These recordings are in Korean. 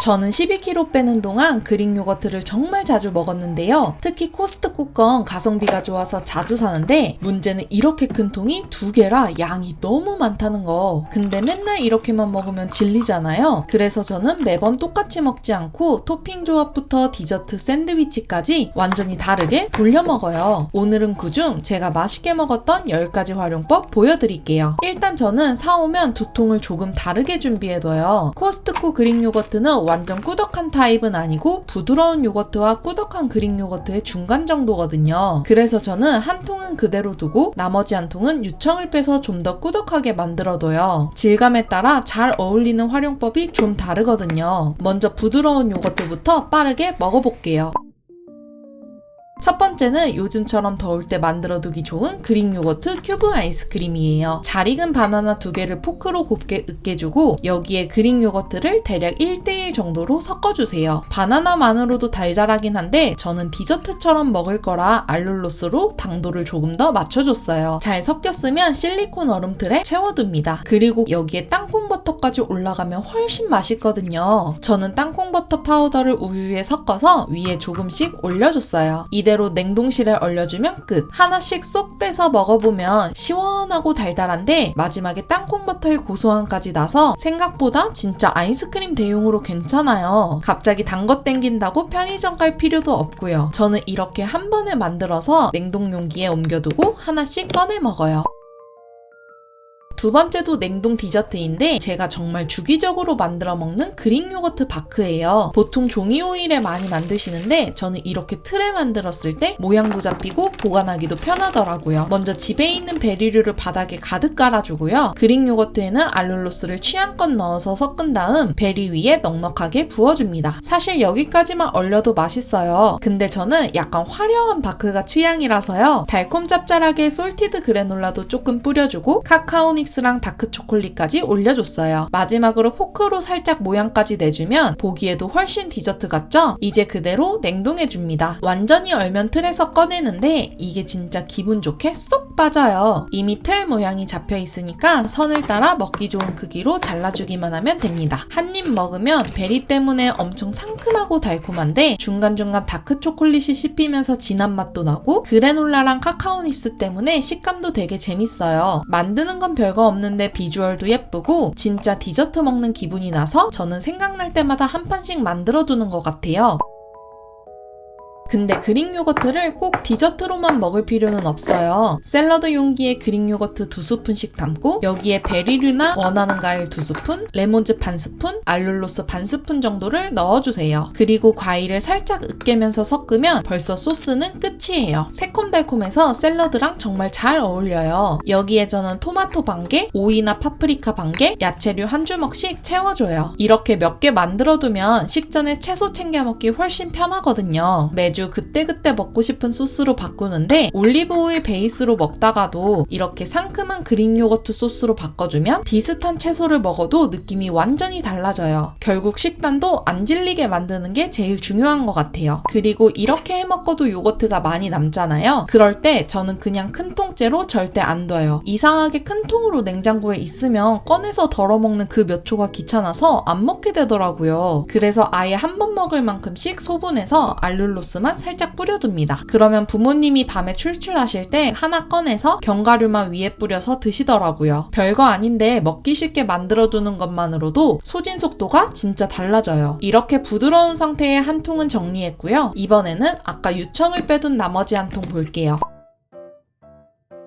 저는 12kg 빼는 동안 그릭 요거트를 정말 자주 먹었는데요. 특히 코스트코 건 가성비가 좋아서 자주 사는데 문제는 이렇게 큰 통이 2개라 양이 너무 많다는 거. 근데 맨날 이렇게만 먹으면 질리잖아요. 그래서 저는 매번 똑같이 먹지 않고 토핑 조합부터 디저트 샌드위치까지 완전히 다르게 돌려 먹어요. 오늘은 그중 제가 맛있게 먹었던 10가지 활용법 보여드릴게요. 일단 저는 사오면 2통을 조금 다르게 준비해둬요. 코스트코 그릭 요거트는 완전 꾸덕한 타입은 아니고 부드러운 요거트와 꾸덕한 그릭 요거트의 중간 정도거든요. 그래서 저는 한 통은 그대로 두고 나머지 한 통은 유청을 빼서 좀 더 꾸덕하게 만들어둬요. 질감에 따라 잘 어울리는 활용법이 좀 다르거든요. 먼저 부드러운 요거트부터 빠르게 먹어볼게요. 첫 번째는 요즘처럼 더울 때 만들어두기 좋은 그릭 요거트 큐브 아이스크림이에요. 잘 익은 바나나 2개를 포크로 곱게 으깨주고 여기에 그릭 요거트를 대략 1:1 정도로 섞어주세요. 바나나만으로도 달달하긴 한데 저는 디저트처럼 먹을 거라 알룰로스로 당도를 조금 더 맞춰줬어요. 잘 섞였으면 실리콘 얼음틀에 채워둡니다. 그리고 여기에 땅콩버터까지 올라가면 훨씬 맛있거든요. 저는 땅콩버터 파우더를 우유에 섞어서 위에 조금씩 올려줬어요. 이대로 냉동실에 얼려주면 끝. 하나씩 쏙 빼서 먹어보면 시원하고 달달한데 마지막에 땅콩버터의 고소함까지 나서 생각보다 진짜 아이스크림 대용으로 괜찮아요. 갑자기 단 거 땡긴다고 편의점 갈 필요도 없고요. 저는 이렇게 한 번에 만들어서 냉동 용기에 옮겨두고 하나씩 꺼내 먹어요. 두 번째도 냉동 디저트인데 제가 정말 주기적으로 만들어 먹는 그릭 요거트 바크예요. 보통 종이 호일에 많이 만드시는데 저는 이렇게 틀에 만들었을 때 모양도 잡히고 보관하기도 편하더라고요. 먼저 집에 있는 베리류를 바닥에 가득 깔아주고요. 그릭 요거트에는 알룰로스를 취향껏 넣어서 섞은 다음 베리 위에 넉넉하게 부어줍니다. 사실 여기까지만 얼려도 맛있어요. 근데 저는 약간 화려한 바크가 취향이라서요. 달콤 짭짤하게 솔티드 그래놀라도 조금 뿌려주고 카카오 닙스랑 다크 초콜릿까지 올려줬어요. 마지막으로 포크로 살짝 모양까지 내주면 보기에도 훨씬 디저트 같죠? 이제 그대로 냉동해줍니다. 완전히 얼면 틀에서 꺼내는데 이게 진짜 기분 좋게 쏙 빠져요. 이미 틀 모양이 잡혀있으니까 선을 따라 먹기 좋은 크기로 잘라주기만 하면 됩니다. 한 입 먹으면 베리 때문에 엄청 상큼하고 달콤한데 중간중간 다크 초콜릿이 씹히면서 진한 맛도 나고 그래놀라랑 카카오 닙스 때문에 식감도 되게 재밌어요. 만드는 건 별거 없는데 비주얼도 예쁘고 진짜 디저트 먹는 기분이 나서 저는 생각날 때마다 한 판씩 만들어두는 것 같아요. 근데 그릭 요거트를 꼭 디저트로만 먹을 필요는 없어요. 샐러드 용기에 그릭 요거트 2스푼씩 담고 여기에 베리류나 원하는 과일 2스푼, 레몬즙 반 스푼, 알룰로스 반 스푼 정도를 넣어주세요. 그리고 과일을 살짝 으깨면서 섞으면 벌써 소스는 끝이에요. 새콤달콤해서 샐러드랑 정말 잘 어울려요. 여기에 저는 토마토 반개, 오이나 파프리카 반개, 야채류 한 주먹씩 채워줘요. 이렇게 몇 개 만들어두면 식전에 채소 챙겨 먹기 훨씬 편하거든요. 매주 그때그때 먹고 싶은 소스로 바꾸는데 올리브 오일 베이스로 먹다가도 이렇게 상큼한 그릭 요거트 소스로 바꿔주면 비슷한 채소를 먹어도 느낌이 완전히 달라져요. 결국 식단도 안 질리게 만드는 게 제일 중요한 것 같아요. 그리고 이렇게 해 먹어도 요거트가 많이 남잖아요. 그럴 때 저는 그냥 큰 통째로 절대 안 둬요. 이상하게 큰 통으로 냉장고에 있으면 꺼내서 덜어 먹는 그 몇 초가 귀찮아서 안 먹게 되더라고요. 그래서 아예 한 번 먹을 만큼씩 소분해서 알룰로스만 살짝 뿌려둡니다. 그러면 부모님이 밤에 출출하실 때 하나 꺼내서 견과류만 위에 뿌려서 드시더라고요. 별거 아닌데 먹기 쉽게 만들어두는 것만으로도 소진 속도가 진짜 달라져요. 이렇게 부드러운 상태의 한 통은 정리했고요. 이번에는 아까 유청을 빼둔 나머지 한 통 볼게요.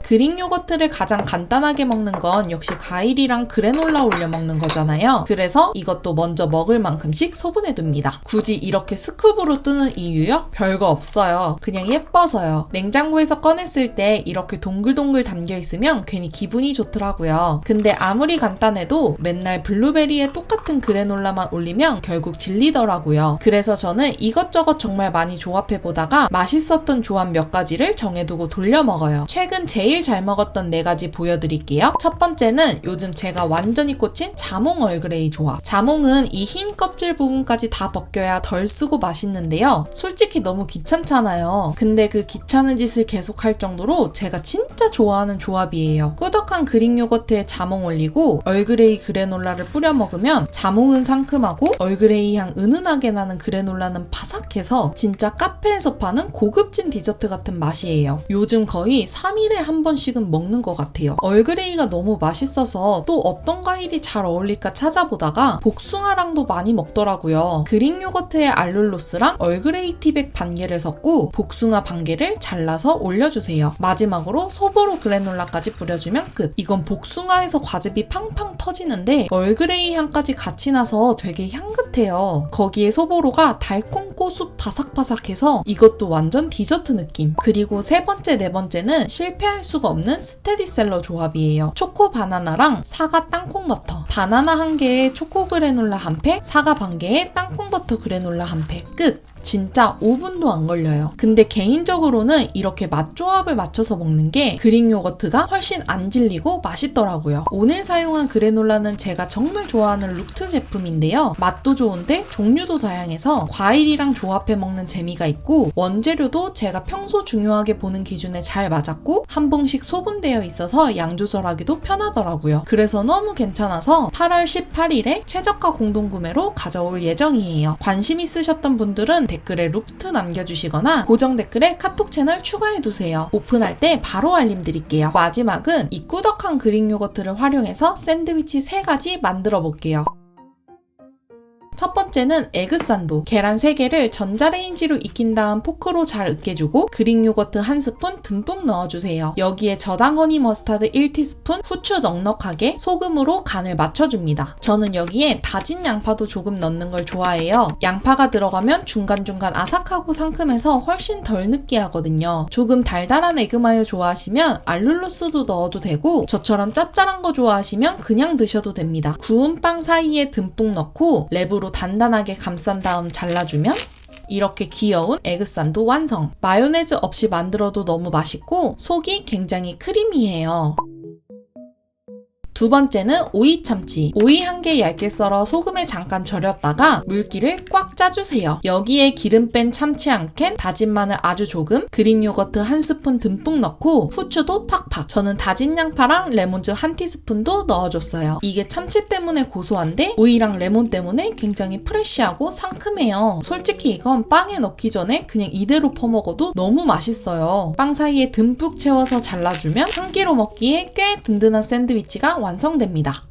그릭 요거트를 가장 간단하게 먹는 건 역시 과일이랑 그래놀라 올려 먹는 거잖아요. 그래서 이것도 먼저 먹을 만큼씩 소분해둡니다. 굳이 이렇게 스쿱으로 뜨는 이유요? 별거 없어요. 그냥 예뻐서요. 냉장고에서 꺼냈을 때 이렇게 동글동글 담겨있으면 괜히 기분이 좋더라고요. 근데 아무리 간단해도 맨날 블루베리에 똑같은 그래놀라만 올리면 결국 질리더라고요. 그래서 저는 이것저것 정말 많이 조합해보다가 맛있었던 조합 몇 가지를 정해두고 돌려 먹어요. 최근 제일 제일 잘 먹었던 4가지 보여드릴게요. 첫 번째는 요즘 제가 완전히 꽂힌 자몽 얼그레이 조합. 자몽은 이 흰 껍질 부분까지 다 벗겨야 덜 쓰고 맛있는데요. 솔직히 너무 귀찮잖아요. 근데 그 귀찮은 짓을 계속할 정도로 제가 진짜 좋아하는 조합이에요. 꾸덕한 그릭 요거트에 자몽 올리고 얼그레이 그래놀라를 뿌려 먹으면 자몽은 상큼하고 얼그레이 향 은은하게 나는 그래놀라는 바삭해서 진짜 카페에서 파는 고급진 디저트 같은 맛이에요. 요즘 거의 3일에 한 번씩은 먹는 것 같아요. 얼그레이가 너무 맛있어서 또 어떤 과일이 잘 어울릴까 찾아보다가 복숭아랑도 많이 먹더라고요. 그릭 요거트에 알룰로스랑 얼그레이 티백 반 개를 섞고 복숭아 반 개를 잘라서 올려주세요. 마지막으로 소보로 그래놀라까지 뿌려주면 끝. 이건 복숭아에서 과즙이 팡팡 터지는데 얼그레이 향까지 같이 나서 되게 향긋해요. 거기에 소보로가 달콤 고수 바삭바삭해서 이것도 완전 디저트 느낌. 그리고 세 번째, 네 번째는 실패할 수가 없는 스테디셀러 조합이에요. 초코 바나나랑 사과 땅콩 버터. 바나나 한 개에 초코 그래놀라 한 팩, 사과 반 개에 땅콩 버터 그래놀라 한 팩. 끝! 진짜 5분도 안 걸려요. 근데 개인적으로는 이렇게 맛 조합을 맞춰서 먹는 게 그릭 요거트가 훨씬 안 질리고 맛있더라고요. 오늘 사용한 그래놀라는 제가 정말 좋아하는 룩트 제품인데요. 맛도 좋은데 종류도 다양해서 과일이랑 조합해 먹는 재미가 있고 원재료도 제가 평소 중요하게 보는 기준에 잘 맞았고 한 봉씩 소분되어 있어서 양 조절하기도 편하더라고요. 그래서 너무 괜찮아서 8월 18일에 최저가 공동구매로 가져올 예정이에요. 관심 있으셨던 분들은 댓글에 룩트 남겨주시거나 고정 댓글에 카톡 채널 추가해두세요. 오픈할 때 바로 알림 드릴게요. 마지막은 이 꾸덕한 그릭 요거트를 활용해서 샌드위치 3가지 만들어 볼게요. 첫 번째는 에그산도. 계란 3개를 전자레인지로 익힌 다음 포크로 잘 으깨주고 그릭 요거트 1스푼 듬뿍 넣어주세요. 여기에 저당 허니 머스타드 1티스푼, 후추 넉넉하게 소금으로 간을 맞춰줍니다. 저는 여기에 다진 양파도 조금 넣는 걸 좋아해요. 양파가 들어가면 중간중간 아삭하고 상큼해서 훨씬 덜 느끼하거든요. 조금 달달한 에그마요 좋아하시면 알룰로스도 넣어도 되고 저처럼 짭짤한 거 좋아하시면 그냥 드셔도 됩니다. 구운 빵 사이에 듬뿍 넣고 랩으로 단단하게 감싼 다음 잘라주면 이렇게 귀여운 에그산도 완성! 마요네즈 없이 만들어도 너무 맛있고 속이 굉장히 크리미해요. 두 번째는 오이 참치. 오이 한 개 얇게 썰어 소금에 잠깐 절였다가 물기를 꽉 짜주세요. 여기에 기름 뺀 참치 한 캔, 다진 마늘 아주 조금, 그릭 요거트 1스푼 듬뿍 넣고 후추도 팍팍. 저는 다진 양파랑 레몬즙 1티스푼도 넣어줬어요. 이게 참치 때문에 고소한데 오이랑 레몬 때문에 굉장히 프레쉬하고 상큼해요. 솔직히 이건 빵에 넣기 전에 그냥 이대로 퍼먹어도 너무 맛있어요. 빵 사이에 듬뿍 채워서 잘라주면 한 끼로 먹기에 꽤 든든한 샌드위치가 완성됩니다.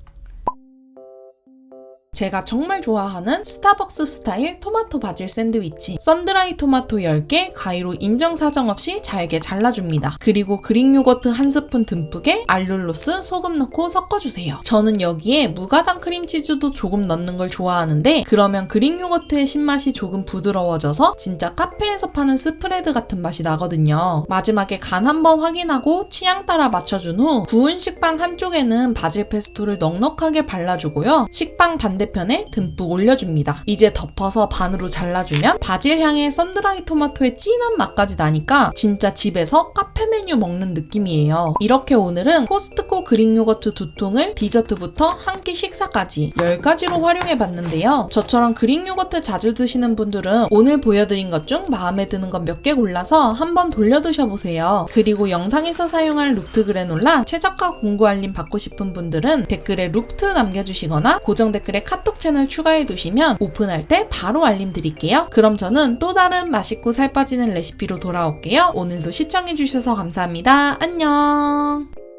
제가 정말 좋아하는 스타벅스 스타일 토마토 바질 샌드위치. 썬드라이 토마토 10개 가위로 인정사정 없이 잘게 잘라줍니다. 그리고 그릭 요거트 1스푼 듬뿍에 알룰로스 소금 넣고 섞어주세요. 저는 여기에 무가당 크림치즈도 조금 넣는 걸 좋아하는데 그러면 그릭 요거트의 신맛이 조금 부드러워져서 진짜 카페에서 파는 스프레드 같은 맛이 나거든요. 마지막에 간 한번 확인하고 취향 따라 맞춰준 후 구운 식빵 한쪽에는 바질 페스토를 넉넉하게 발라주고요. 식빵 반대편에 듬뿍 올려줍니다. 이제 덮어서 반으로 잘라주면 바질 향에 썬드라이 토마토의 진한 맛까지 나니까 진짜 집에서 카페 메뉴 먹는 느낌이에요. 이렇게 오늘은 코스트코 그릭 요거트 2통을 디저트부터 한 끼 식사까지 10가지로 활용해봤는데요. 저처럼 그릭 요거트 자주 드시는 분들은 오늘 보여드린 것 중 마음에 드는 것 몇 개 골라서 한번 돌려 드셔보세요. 그리고 영상에서 사용할 룩트 그래놀라 최저가 공구 알림 받고 싶은 분들은 댓글에 룩트 남겨주시거나 고정 댓글에 카톡 채널 추가해두시면 오픈할 때 바로 알림 드릴게요. 그럼 저는 또 다른 맛있고 살 빠지는 레시피로 돌아올게요. 오늘도 시청해주셔서 감사합니다. 안녕!